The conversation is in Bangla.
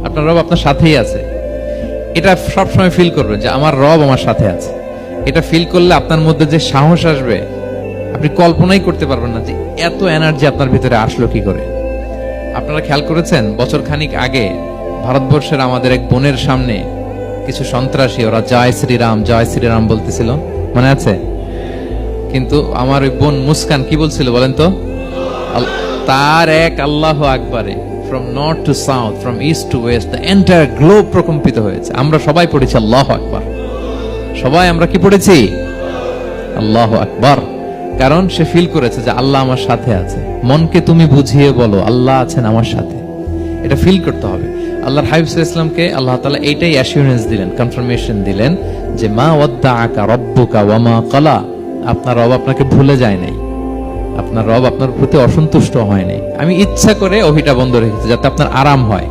আপনার রব আপনার সাথেই আছে। এটা সবসময় ফিল করবেন যে আমার রব আমার সাথে আছে। এটা ফিল করলে আপনার মধ্যে যে সাহস আসবে আপনি কল্পনাই করতে পারবেন না যে এত এনার্জি আপনার ভিতরে আসলো কি করে। আপনারা খেয়াল করেছেন, বছর খানিক আগে ভারতবর্ষের আমাদের এক বোনের সামনে কিছু সন্ত্রাসী ওরা জয় শ্রীরাম বলতেছিল, মনে আছে? কিন্তু আমার ওই বোন মুস্কান কি বলছিল বলেন তো? তার এক আল্লাহ আকবারে from north to south, from east to west, the entire globe প্রকম্পিত হয়েছে। আমরা সবাই পড়েছি আল্লাহ আকবার। সবাই আমরা কি পড়েছি? আল্লাহ আকবার। কারণ সে ফিল করেছে যে আল্লাহ আমার সাথে আছে। মনকে তুমি বুঝিয়ে বলো আল্লাহ আছেন আমার সাথে, এটা ফিল করতে হবে। আল্লাহর হাবিব সাল্লাল্লাহু আলাইহি ওয়াসাল্লামকে আল্লাহ তাআলা এইটাই অ্যাসিউরেন্স দিলেন, কনফার্মেশন দিলেন যে মা ওয়াদ্দাআকা রাব্বুকা ওয়া মা ক্বালা, আপনার রব আপনাকে ভুলে যায় নাই, আপনার রব আপনার প্রতি অসন্তুষ্ট হয় নাই। আমি ইচ্ছা করে ওহিটা বন্ধ রেখেছি যাতে আপনার আরাম হয়।